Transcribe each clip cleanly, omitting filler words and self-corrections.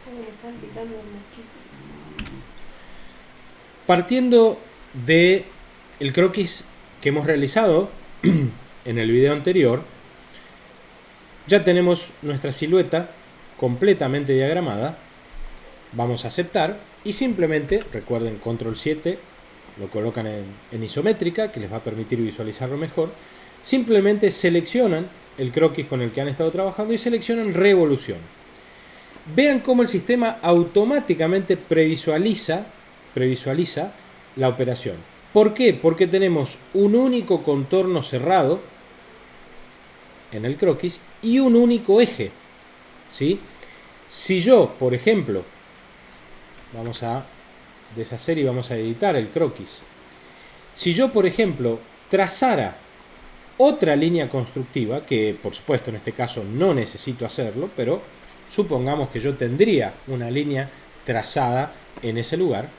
Ay, me están picando el mosquito. Partiendo de el croquis que hemos realizado en el video anterior, ya tenemos nuestra silueta completamente diagramada. Vamos a aceptar y simplemente, recuerden, control 7, lo colocan en isométrica, que les va a permitir visualizarlo mejor. Simplemente seleccionan el croquis con el que han estado trabajando y seleccionan revolución. Vean cómo el sistema automáticamente previsualiza la operación. ¿Por qué? Porque tenemos un único contorno cerrado en el croquis y un único eje. ¿Sí? Si yo, por ejemplo, vamos a deshacer y vamos a editar el croquis. Si yo, por ejemplo, trazara otra línea constructiva, que por supuesto en este caso no necesito hacerlo, pero supongamos que yo tendría una línea trazada en ese lugar.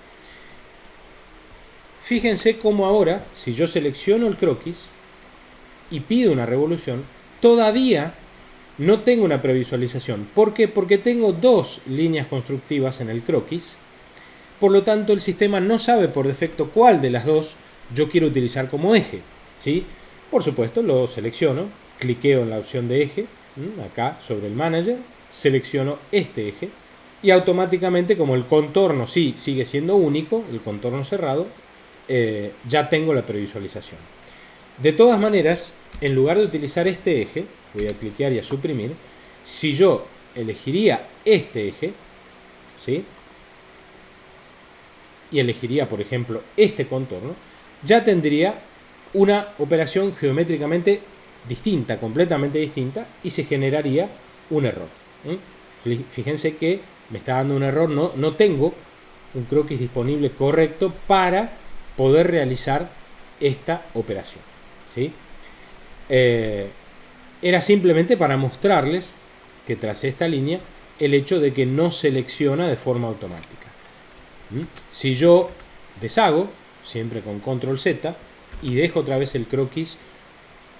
Fíjense cómo ahora, si yo selecciono el croquis y pido una revolución, todavía no tengo una previsualización. ¿Por qué? Porque tengo dos líneas constructivas en el croquis. Por lo tanto, el sistema no sabe por defecto cuál de las dos yo quiero utilizar como eje. ¿Sí? Por supuesto, lo selecciono, cliqueo en la opción de eje, acá sobre el manager, selecciono este eje y automáticamente, como el contorno sí sigue siendo único, el contorno cerrado, ya tengo la previsualización. De todas maneras, en lugar de utilizar este eje, voy a cliquear y a suprimir, si yo elegiría este eje, ¿sí? Y elegiría, por ejemplo, este contorno, ya tendría una operación geométricamente distinta, completamente distinta, y se generaría un error. Fíjense que me está dando un error, no tengo un croquis disponible correcto para poder realizar esta operación. ¿Sí? Era simplemente para mostrarles que tras esta línea el hecho de que no selecciona de forma automática. Si yo deshago, siempre con control Z, y dejo otra vez el croquis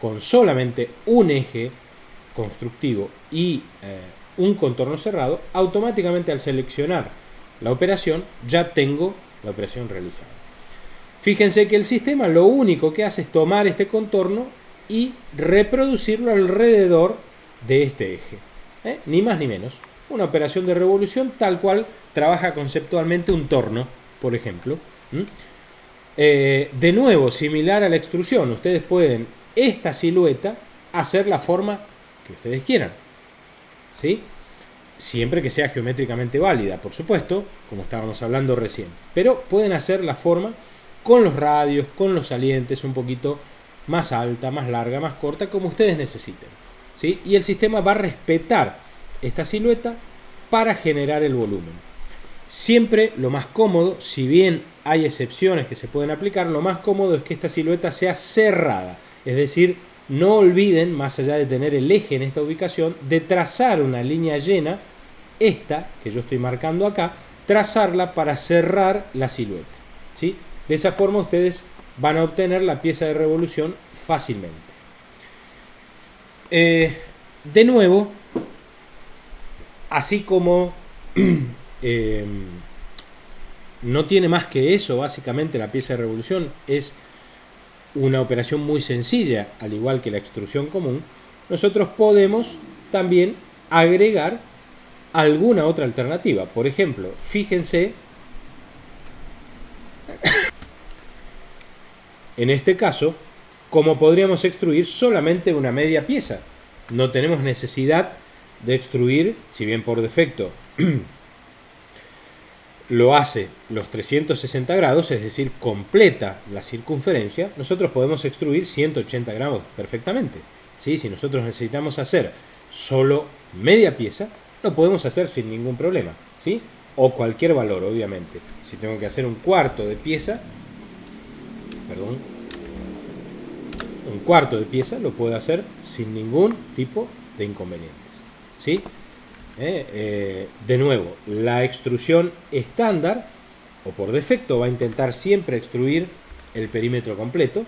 con solamente un eje constructivo y un contorno cerrado, automáticamente al seleccionar la operación ya tengo la operación realizada. Fíjense que el sistema lo único que hace es tomar este contorno y reproducirlo alrededor de este eje. Ni más ni menos. Una operación de revolución tal cual trabaja conceptualmente un torno, por ejemplo. De nuevo, similar a la extrusión, ustedes pueden esta silueta hacer la forma que ustedes quieran. ¿Sí? Siempre que sea geométricamente válida, por supuesto, como estábamos hablando recién. Pero pueden hacer la forma con los radios, con los salientes, un poquito más alta, más larga, más corta, como ustedes necesiten. ¿Sí? Y el sistema va a respetar esta silueta para generar el volumen. Siempre lo más cómodo, si bien hay excepciones que se pueden aplicar, lo más cómodo es que esta silueta sea cerrada. Es decir, no olviden, más allá de tener el eje en esta ubicación, de trazar una línea llena, esta que yo estoy marcando acá, trazarla para cerrar la silueta. ¿Sí? De esa forma ustedes van a obtener la pieza de revolución fácilmente. De nuevo, así como no tiene más que eso, básicamente la pieza de revolución es una operación muy sencilla, al igual que la extrusión común, nosotros podemos también agregar alguna otra alternativa. Por ejemplo, fíjense en este caso cómo podríamos extruir solamente una media pieza. No tenemos necesidad de extruir, si bien por defecto lo hace los 360 grados, es decir, completa la circunferencia, nosotros podemos extruir 180 grados perfectamente. ¿Sí? Si nosotros necesitamos hacer solo media pieza, lo podemos hacer sin ningún problema. ¿Sí? O cualquier valor, obviamente. Si tengo que hacer un cuarto de pieza, un cuarto de pieza lo puedo hacer sin ningún tipo de inconvenientes. ¿Sí? De nuevo, la extrusión estándar o por defecto va a intentar siempre extruir el perímetro completo,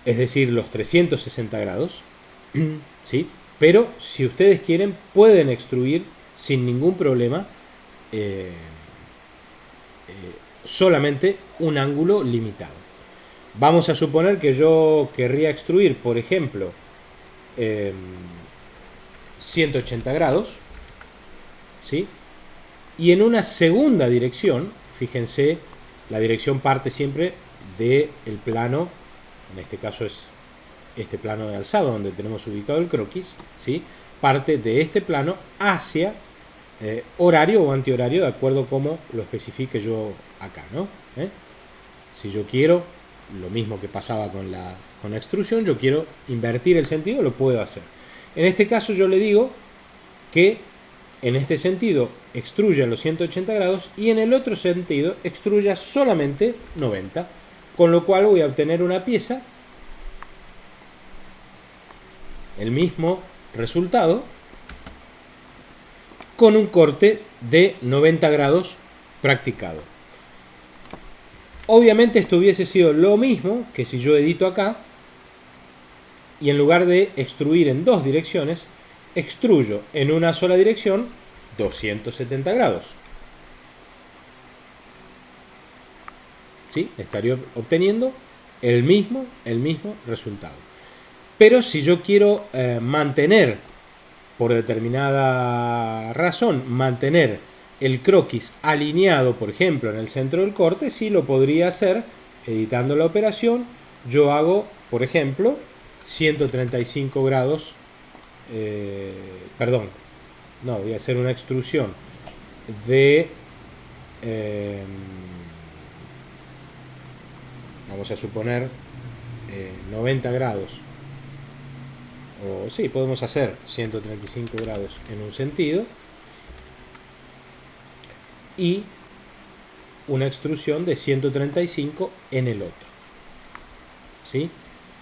es decir, los 360 grados. ¿Sí? Pero si ustedes quieren, pueden extruir sin ningún problema eh, solamente un ángulo limitado. Vamos a suponer que yo querría extruir, por ejemplo, 180 grados, ¿sí? Y en una segunda dirección, fíjense, la dirección parte siempre del plano, en este caso es este plano de alzado donde tenemos ubicado el croquis, ¿sí? Parte de este plano hacia horario o antihorario, de acuerdo como lo especifique yo acá, ¿no? Si yo quiero, lo mismo que pasaba con la extrusión, yo quiero invertir el sentido, lo puedo hacer. En este caso yo le digo que en este sentido extruya los 180 grados y en el otro sentido extruya solamente 90, con lo cual voy a obtener una pieza, el mismo resultado, con un corte de 90 grados practicado. Obviamente esto hubiese sido lo mismo que si yo edito acá y en lugar de extruir en dos direcciones, extruyo en una sola dirección 270 grados. ¿Sí? Estaría obteniendo el mismo resultado. Pero si yo quiero mantener, por determinada razón, mantener el croquis alineado, por ejemplo, en el centro del corte, sí lo podría hacer editando la operación. Yo hago, por ejemplo, 135 grados, perdón, no, voy a hacer una extrusión de, vamos a suponer, 90 grados. O sí, podemos hacer 135 grados en un sentido y una extrusión de 135 en el otro. ¿Sí?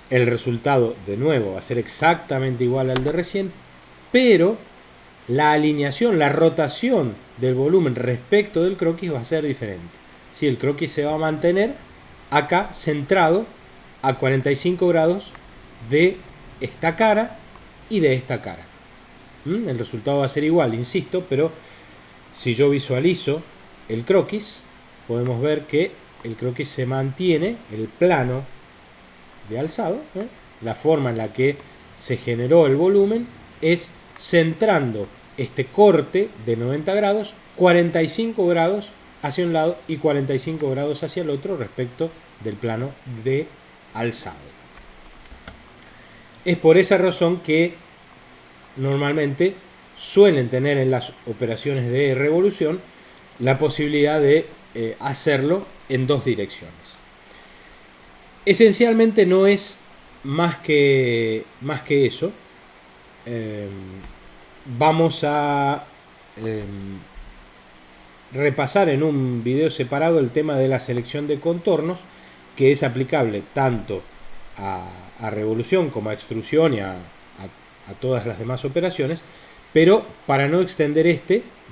El resultado, de nuevo, va a ser exactamente igual al de recién, pero la alineación, la rotación del volumen respecto del croquis va a ser diferente. ¿Sí? El croquis se va a mantener acá centrado a 45 grados de esta cara y de esta cara. El resultado va a ser igual, insisto, pero si yo visualizo el croquis, podemos ver que el croquis se mantiene, el plano de alzado, la forma en la que se generó el volumen es centrando este corte de 90 grados, 45 grados hacia un lado y 45 grados hacia el otro respecto del plano de alzado. Es por esa razón que normalmente suelen tener en las operaciones de revolución la posibilidad de hacerlo en dos direcciones. Esencialmente no es más que eso. Vamos a repasar en un video separado el tema de la selección de contornos, que es aplicable tanto a revolución como a extrusión y a todas las demás operaciones, pero para no extender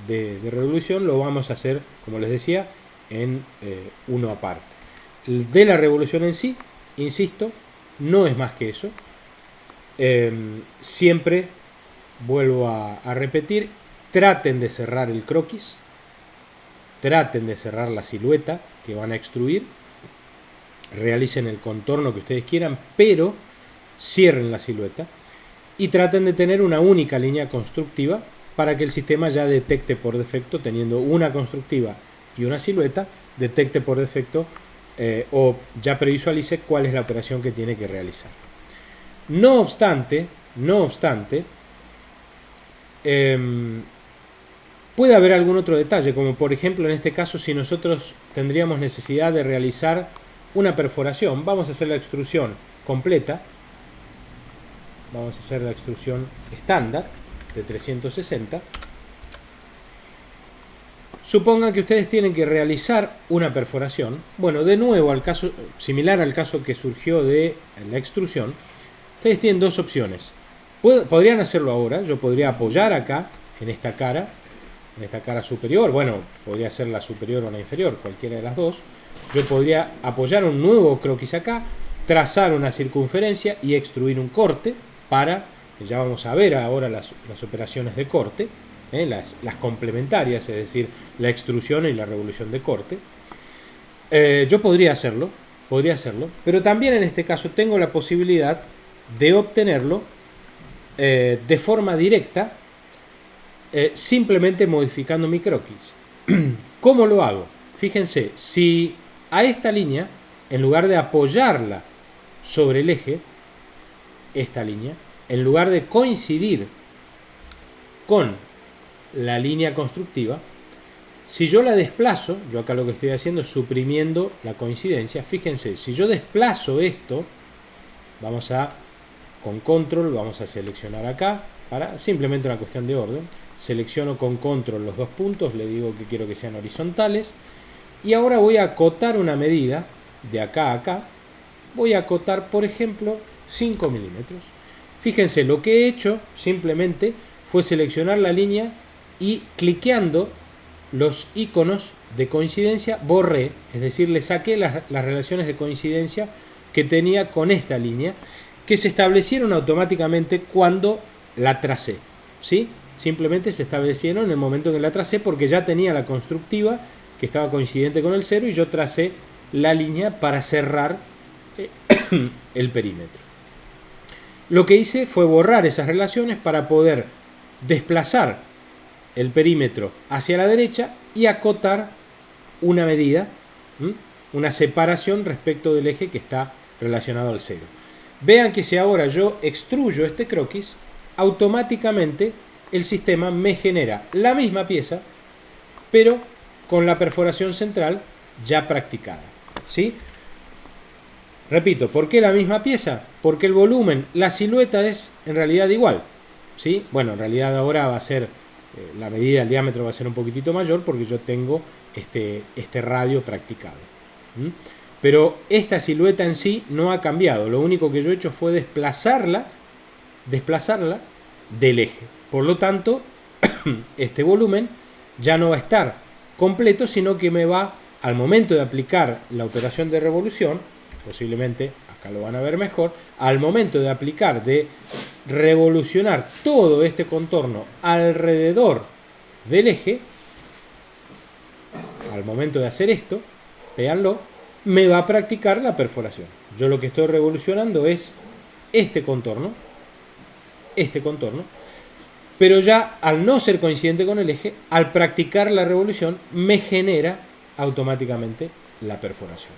de revolución lo vamos a hacer, como les decía, en uno aparte. De la revolución en sí, insisto, no es más que eso. Siempre vuelvo a repetir, traten de cerrar el croquis, traten de cerrar la silueta que van a extruir, realicen el contorno que ustedes quieran, pero cierren la silueta y traten de tener una única línea constructiva para que el sistema ya detecte por defecto, teniendo una constructiva y una silueta, detecte por defecto o ya previsualice cuál es la operación que tiene que realizar. No obstante, puede haber algún otro detalle, como por ejemplo en este caso si nosotros tendríamos necesidad de realizar una perforación. Vamos a hacer la extrusión completa, vamos a hacer la extrusión estándar de 360. Supongan que ustedes tienen que realizar una perforación. Bueno, de nuevo, similar al caso que surgió de la extrusión, ustedes tienen dos opciones. Podrían hacerlo ahora. Yo podría apoyar acá, en esta cara superior. Bueno, podría ser la superior o la inferior, cualquiera de las dos. Yo podría apoyar un nuevo croquis acá, trazar una circunferencia y extruir un corte para, ya vamos a ver ahora las operaciones de corte, las complementarias, es decir, la extrusión y la revolución de corte. Yo podría hacerlo, pero también en este caso tengo la posibilidad de obtenerlo de forma directa, simplemente modificando mi croquis. ¿Cómo lo hago? Fíjense, si a esta línea, en lugar de apoyarla sobre el eje, esta línea, en lugar de coincidir con la línea constructiva, si yo la desplazo, yo acá lo que estoy haciendo es suprimiendo la coincidencia. Fíjense, si yo desplazo esto, con control, vamos a seleccionar acá, para simplemente una cuestión de orden. Selecciono con control los dos puntos, le digo que quiero que sean horizontales. Y ahora voy a acotar una medida, de acá a acá. Voy a acotar, por ejemplo, 5 milímetros. Fíjense, lo que he hecho simplemente fue seleccionar la línea y cliqueando los iconos de coincidencia borré, es decir, le saqué las relaciones de coincidencia que tenía con esta línea, que se establecieron automáticamente cuando la tracé, ¿sí? Simplemente se establecieron en el momento en que la tracé porque ya tenía la constructiva que estaba coincidente con el cero y yo tracé la línea para cerrar el perímetro. Lo que hice fue borrar esas relaciones para poder desplazar el perímetro hacia la derecha y acotar una medida, una separación respecto del eje que está relacionado al cero. Vean que si ahora yo extruyo este croquis, automáticamente el sistema me genera la misma pieza, pero con la perforación central ya practicada, ¿sí? Repito, ¿por qué la misma pieza? Porque el volumen, la silueta es en realidad igual, ¿sí? Bueno, en realidad ahora va a ser la medida del diámetro va a ser un poquitito mayor porque yo tengo este radio practicado. Pero esta silueta en sí no ha cambiado. Lo único que yo he hecho fue desplazarla del eje. Por lo tanto, este volumen ya no va a estar completo, sino que me va, al momento de aplicar la operación de revolución, posiblemente acá lo van a ver mejor, al momento de aplicar, de revolucionar todo este contorno alrededor del eje, al momento de hacer esto, véanlo, me va a practicar la perforación. Yo lo que estoy revolucionando es este contorno, pero ya al no ser coincidente con el eje, al practicar la revolución, me genera automáticamente la perforación.